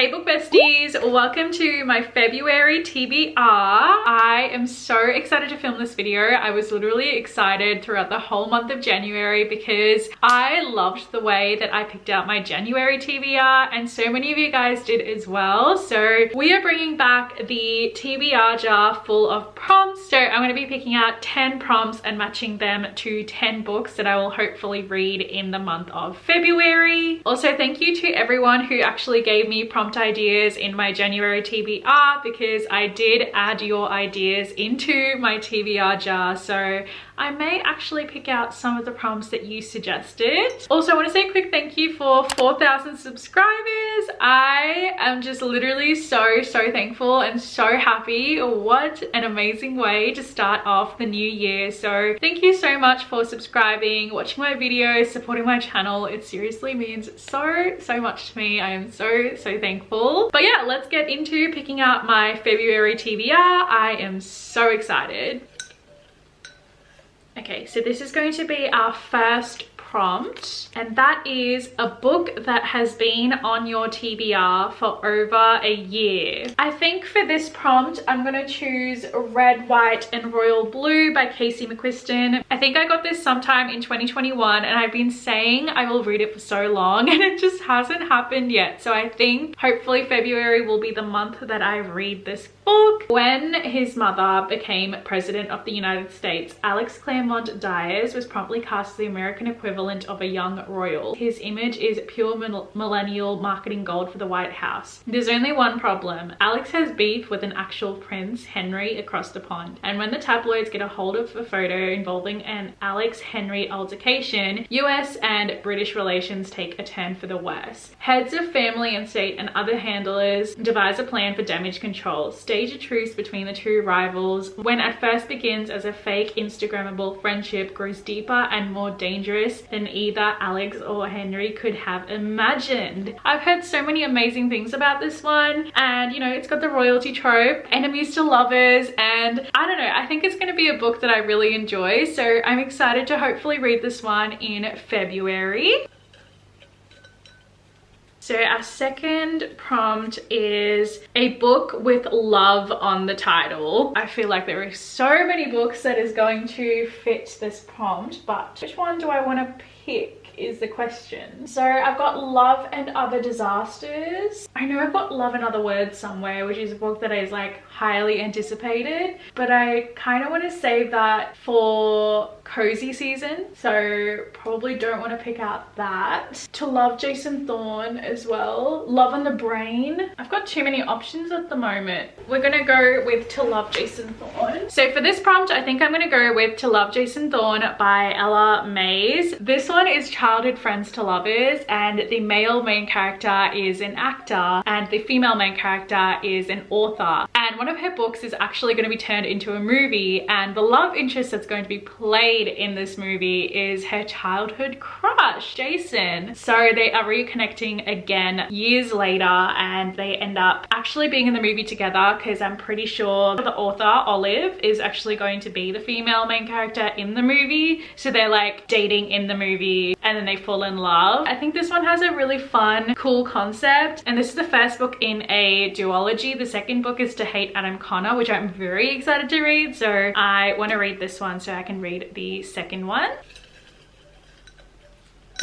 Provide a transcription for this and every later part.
Hey book besties, welcome to my February TBR. I am so excited to film this video. I was literally excited throughout the whole month of January because I loved the way that I picked out my January TBR and so many of you guys did as well. So we are bringing back the TBR jar full of prompts. So I'm going to be picking out 10 prompts and matching them to 10 books that I will hopefully read in the month of February. Also, thank you to everyone who actually gave me prompt ideas in my January TBR because I did add your ideas into my TBR jar, so I may actually pick out some of the prompts that you suggested. Also, I want to say a quick thank you for 4,000 subscribers. I am just literally so thankful and so happy. What an amazing way to start off the new year. So thank you so much for subscribing, watching my videos, supporting my channel. It seriously means so much to me. I am so thankful. But yeah, let's get into picking out my February TBR. I am so excited. Okay, so this is going to be our first prompt, and that is a book that has been on your TBR for over a year. I think for this prompt I'm going to choose Red, White and Royal Blue by Casey McQuiston. I think I got this sometime in 2021 and I've been saying I will read it for so long and it just hasn't happened yet. So I think hopefully February will be the month that I read this book. When his mother became president of the United States, Alex Claremont Dyers was promptly cast as the American equivalent of a young royal. His image is pure millennial marketing gold for the White House. There's only one problem. Alex has beef with an actual Prince Henry across the pond, and when the tabloids get a hold of a photo involving an Alex-Henry altercation, US and British relations take a turn for the worse. Heads of family and state and other handlers devise a plan for damage control, stage a truce between the two rivals. When at first begins as a fake Instagrammable friendship, grows deeper and more dangerous than either Alex or Henry could have imagined. I've heard so many amazing things about this one, and you know, it's got the royalty trope, enemies to lovers, and I don't know, I think it's going to be a book that I really enjoy, so I'm excited to hopefully read this one in February. So our second prompt is a book with love on the title. I feel like there are so many books that is going to fit this prompt, but which one do I want to pick is the question. So I've got Love and Other Disasters. I know I've got Love and Other Words somewhere, which is a book that is like highly anticipated, but I kind of want to save that for cozy season, so probably don't want to pick out that. To Love Jason Thorne as well. Love on the Brain. I've got too many options at the moment. We're gonna go with To Love Jason Thorne. So for this prompt, I think I'm gonna go with To Love Jason Thorne by Ella Mays. This one is childhood friends to lovers, and the male main character is an actor and the female main character is an author, and one of her books is actually going to be turned into a movie, and the love interest that's going to be played in this movie is her childhood crush, Jason. So they are reconnecting again years later, and they end up actually being in the movie together because I'm pretty sure the author, Olive, is actually going to be the female main character in the movie. So they're like dating in the movie and then they fall in love. I think this one has a really fun, cool concept, and this is the first book in a duology. The second book is To Hate Adam Connor, which I'm very excited to read, so I want to read this one so I can read the second one.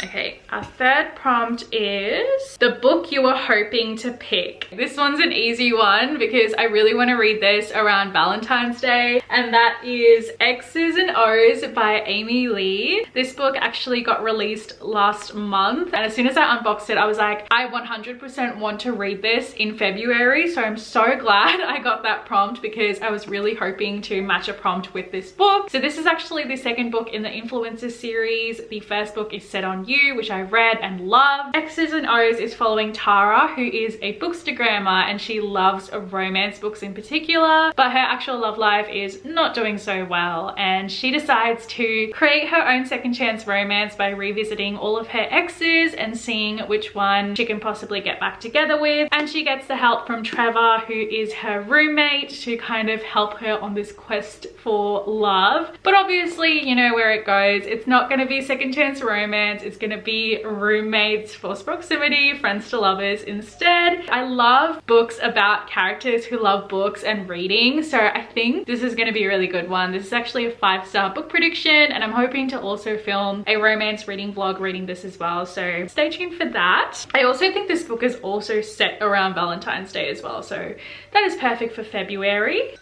Okay, our third prompt is the book you were hoping to pick. This one's an easy one because I really want to read this around Valentine's Day, and that is X's and O's by Amy Lee. This book actually got released last month, and as soon as I unboxed it, I was like, I 100% want to read this in February, so I'm so glad I got that prompt because I was really hoping to match a prompt with this book. So this is actually the second book in the Influencers series. The first book is Set on You, which I read and loved. X's and O's is following Tara, who is a bookstagrammer, and she loves romance books in particular, but her actual love life is not doing so well, and she decides to create her own second chance romance by revisiting all of her exes and seeing which one she can possibly get back together with. And she gets the help from Trevor, who is her roommate, to kind of help her on this quest for love. But obviously, you know where it goes. It's not going to be second chance romance. is going to be Roommates, Forced Proximity, Friends to Lovers instead. I love books about characters who love books and reading, so I think this is going to be a really good one. This is actually a 5-star book prediction, and I'm hoping to also film a romance reading vlog reading this as well, so stay tuned for that. I also think this book is also set around Valentine's Day as well, so that is perfect for February.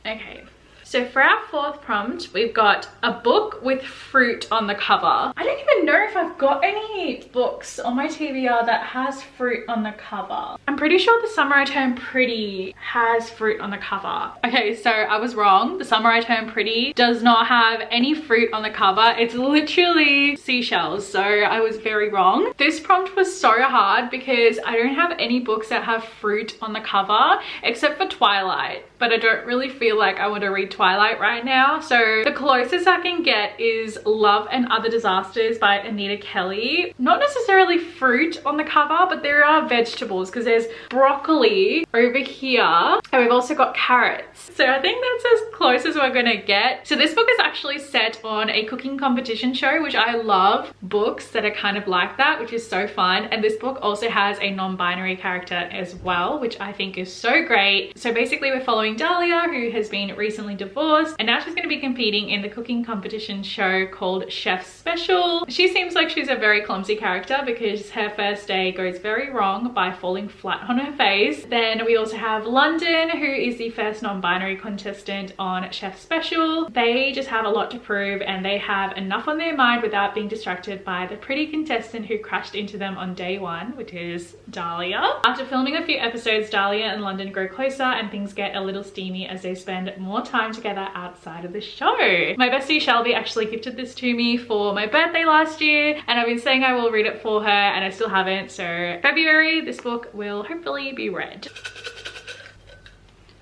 Okay, so for our 4th prompt, we've got a book with fruit on the cover. I don't even know if I've got any books on my TBR that has fruit on the cover. I'm pretty sure The Summer I Turned Pretty has fruit on the cover. Okay, so I was wrong. The Summer I Turned Pretty does not have any fruit on the cover. It's literally seashells, so I was very wrong. This prompt was so hard because I don't have any books that have fruit on the cover except for Twilight, but I don't really feel like I want to read Twilight right now. So the closest I can get is Love and Other Disasters by Anita Kelly. Not necessarily fruit on the cover, but there are vegetables because there's broccoli over here, and we've also got carrots. So I think that's as close as we're gonna get. So this book is actually set on a cooking competition show, which I love books that are kind of like that, which is so fun. And this book also has a non-binary character as well, which I think is so great. So basically we're following Dahlia, who has been recently divorced, and now she's going to be competing in the cooking competition show called Chef's Special. She seems like she's a very clumsy character because her first day goes very wrong by falling flat on her face. Then we also have London, who is the first non-binary contestant on Chef's Special. They just have a lot to prove, and they have enough on their mind without being distracted by the pretty contestant who crashed into them on day 1, which is Dahlia. After filming a few episodes, Dahlia and London grow closer and things get a little steamy as they spend more time together outside of the show. My bestie Shelby actually gifted this to me for my birthday last year, and I've been saying I will read it for her, and I still haven't. So February, this book will hopefully be read.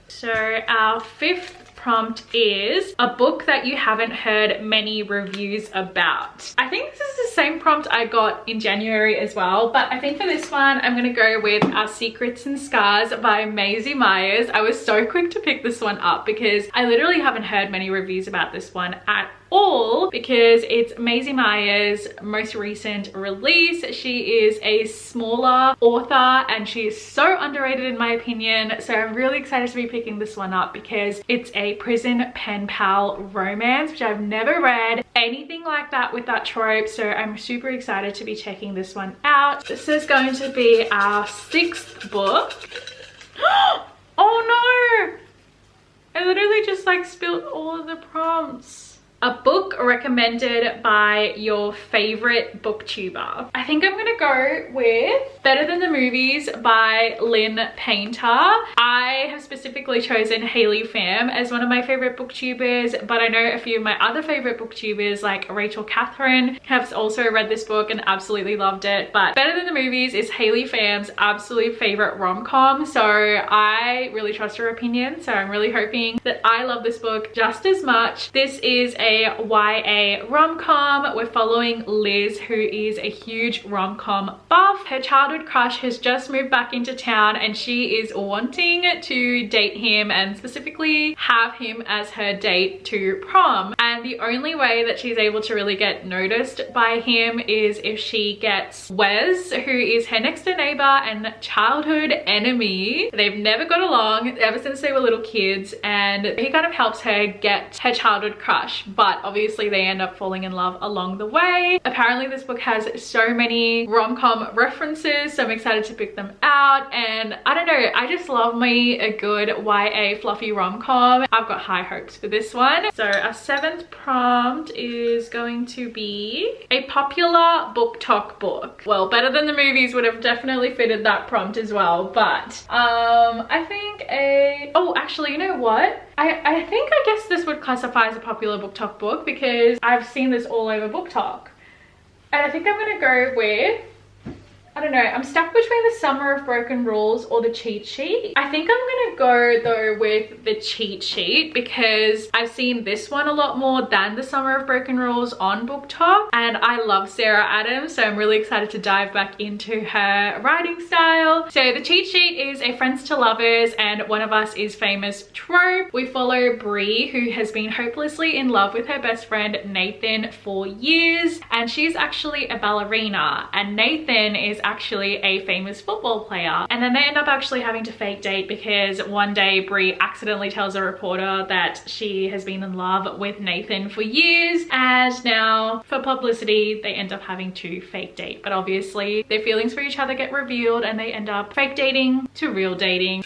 So our 5th prompt is a book that you haven't heard many reviews about. I think this is the same prompt I got in January as well, but I think for this one I'm gonna go with Our Secrets and Scars by Maisie Myers. I was so quick to pick this one up because I literally haven't heard many reviews about this one at all, because it's Maisie Myers' most recent release. She is a smaller author and she is so underrated in my opinion, so I'm really excited to be picking this one up because it's a prison pen pal romance, which I've never read anything like that with that trope, so I'm super excited to be checking this one out. This is going to be our 6th book. Oh no! I literally just like spilled all of the prompts. A book recommended by your favorite booktuber. I think I'm gonna go with Better Than the Movies by Lynn Painter. I have specifically chosen Hayley Pham as one of my favorite booktubers, but I know a few of my other favorite booktubers like Rachel Catherine have also read this book and absolutely loved it. But Better Than the Movies is Hayley Pham's absolute favorite rom-com, so I really trust her opinion, so I'm really hoping that I love this book just as much. This is a YA rom-com. We're following Liz, who is a huge rom-com buff. Her childhood crush has just moved back into town and she is wanting to date him and specifically have him as her date to prom. And the only way that she's able to really get noticed by him is if she gets Wes, who is her next door neighbor and childhood enemy. They've never got along ever since they were little kids, and he kind of helps her get her childhood crush, but obviously they end up falling in love along the way. Apparently this book has so many rom-com references, so I'm excited to pick them out. And I don't know, I just love me a good YA fluffy rom-com. I've got high hopes for this one. So our 7th prompt is going to be a popular BookTok book. Well, Better Than the Movies would have definitely fitted that prompt as well, but I think oh, actually, you know what? I think I guess this would classify as a popular BookTok book because I've seen this all over BookTok. And I think I'm gonna go with I don't know, I'm stuck between the Summer of Broken Rules or the cheat sheet. I think I'm gonna go though with the cheat sheet because I've seen this one a lot more than the Summer of Broken Rules on BookTok, and I love Sarah Adams, so I'm really excited to dive back into her writing style. So the cheat sheet is a friends to lovers and one of us is famous trope. We follow Bree, who has been hopelessly in love with her best friend Nathan for years, and she's actually a ballerina and Nathan is actually a famous football player. And then they end up actually having to fake date because one day Bree accidentally tells a reporter that she has been in love with Nathan for years, and now for publicity they end up having to fake date. But obviously their feelings for each other get revealed and they end up fake dating to real dating.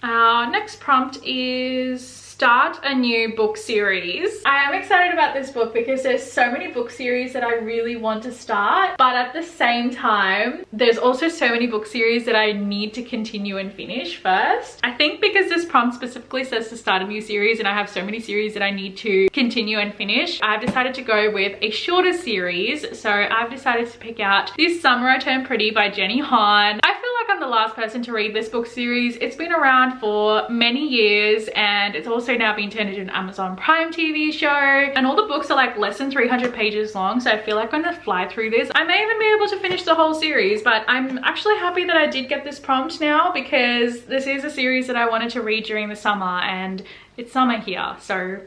Our next prompt is start a new book series. I am excited about this book because there's so many book series that I really want to start, but at the same time there's also so many book series that I need to continue and finish first. I think because this prompt specifically says to start a new series and I have so many series that I need to continue and finish, I've decided to go with a shorter series. So I've decided to pick out This Summer I Turned Pretty by Jenny Han. I feel like I'm the last person to read this book series. It's been around for many years and it's also now being turned into an Amazon Prime TV show, and all the books are like less than 300 pages long, so I feel like I'm gonna fly through this. I may even be able to finish the whole series, but I'm actually happy that I did get this prompt now because this is a series that I wanted to read during the summer and it's summer here, so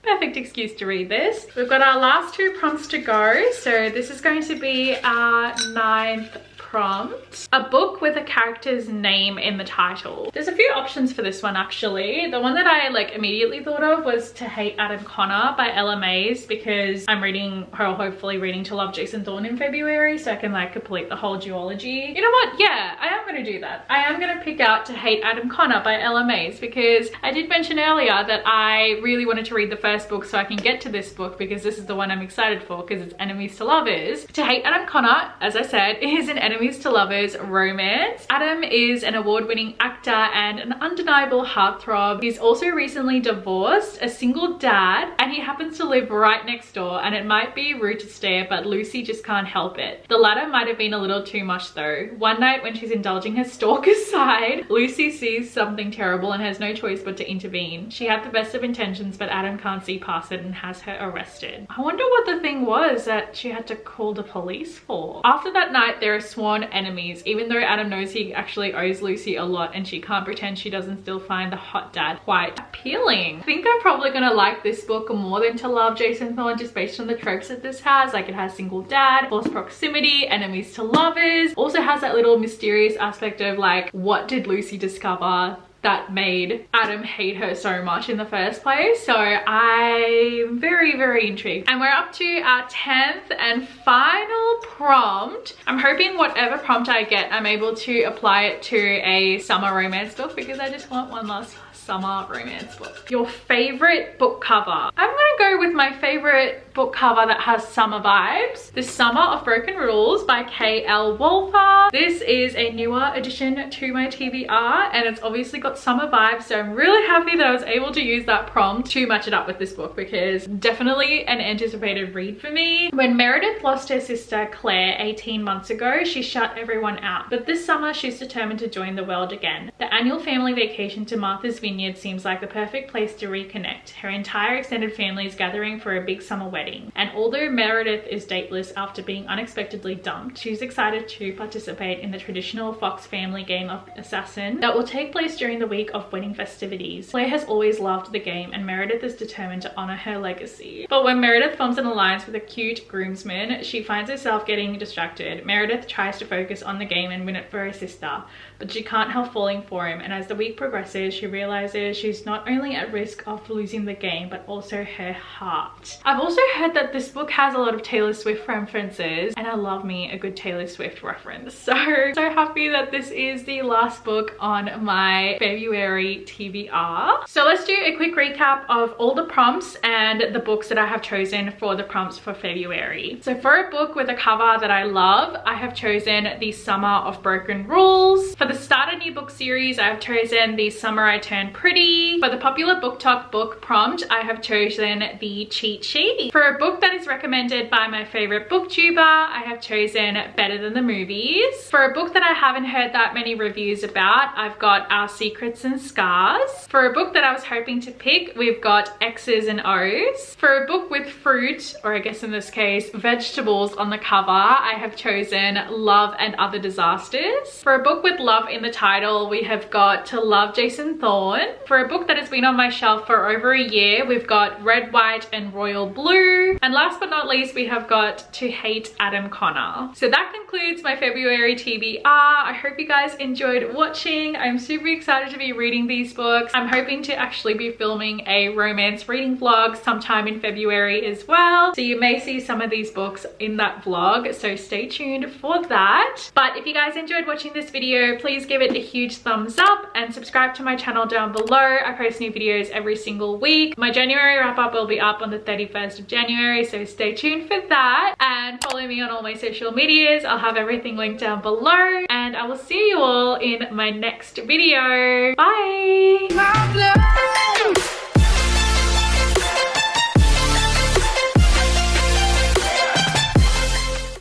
perfect excuse to read this. We've got our last two prompts to go, so this is going to be our 9th prompt. A book with a character's name in the title. There's a few options for this one actually. The one that I like immediately thought of was To Hate Adam Connor by Ella Mays, because I'm reading her, hopefully reading To Love Jason Thorne in February, so I can like complete the whole duology. You know what? Yeah, I am gonna do that. I am gonna pick out To Hate Adam Connor by Ella Mays because I did mention earlier that I really wanted to read the first book so I can get to this book because this is the one I'm excited for because it's enemies to lovers. To Hate Adam Connor, as I said, is an enemies to lovers romance. Adam is an award-winning actor and an undeniable heartthrob. He's also recently divorced, a single dad, and he happens to live right next door, and it might be rude to stare, but Lucy just can't help it. The latter might have been a little too much though. One night when she's indulging her stalker side, Lucy sees something terrible and has no choice but to intervene. She had the best of intentions, but Adam can't see past it and has her arrested. I wonder what the thing was that she had to call the police for. After that night, there are sworn enemies, even though Adam knows he actually owes Lucy a lot and she can't pretend she doesn't still find the hot dad quite appealing. I think I'm probably gonna like this book more than To Love Jason Thorne just based on the tropes that this has. Like it has single dad, close proximity, enemies to lovers, also has that little mysterious aspect of like, what did Lucy discover that made Adam hate her so much in the first place? So I'm very, very intrigued. And we're up to our 10th and final prompt. I'm hoping whatever prompt I get, I'm able to apply it to a summer romance book because I just want one last summer romance book. Your favorite book cover. I'm gonna go with my favorite book cover that has summer vibes. The Summer of Broken Rules by K.L. Wolfer. This is a newer addition to my TBR and it's obviously got summer vibes, so I'm really happy that I was able to use that prompt to match it up with this book because definitely an anticipated read for me. When Meredith lost her sister Claire 18 months ago, she shut everyone out, but this summer she's determined to join the world again. The annual family vacation to Martha's Vineyard seems like the perfect place to reconnect. Her entire extended family is gathering for a big summer wedding, and although Meredith is dateless after being unexpectedly dumped, she's excited to participate in the traditional Fox family game of Assassin that will take place during the week of wedding festivities. Claire has always loved the game and Meredith is determined to honor her legacy. But when Meredith forms an alliance with a cute groomsman, she finds herself getting distracted. Meredith tries to focus on the game and win it for her sister, but she can't help falling for him, and as the week progresses, she realizes she's not only at risk of losing the game, but also her heart. I've also heard that this book has a lot of Taylor Swift references, and I love me a good Taylor Swift reference. So happy that this is the last book on my February TBR. So let's do a quick recap of all the prompts and the books that I have chosen for the prompts for February. So for a book with a cover that I love, I have chosen The Summer of Broken Rules. For the Start a New Book series, I have chosen The Summer I Turned and pretty. For the popular BookTok book prompt, I have chosen the cheat sheet. For a book that is recommended by my favorite booktuber, I have chosen Better Than the Movies. For a book that I haven't heard that many reviews about, I've got Our Secrets and Scars. For a book that I was hoping to pick, we've got X's and O's. For a book with fruit, or I guess in this case, vegetables on the cover, I have chosen Love and Other Disasters. For a book with love in the title, we have got To Love Jason Thorne. For a book that has been on my shelf for over a year, we've got Red, White and Royal Blue. And last but not least, we have got To Hate Adam Connor. So that concludes my February TBR. I hope you guys enjoyed watching. I'm super excited to be reading these books. I'm hoping to actually be filming a romance reading vlog sometime in February as well. So you may see some of these books in that vlog, so stay tuned for that. But if you guys enjoyed watching this video, please give it a huge thumbs up and subscribe to my channel down below. I post new videos every single week. My January wrap-up will be up on the 31st of January, so stay tuned for that. And follow me on all my social medias. I'll have everything linked down below. And I will see you all in my next video. Bye!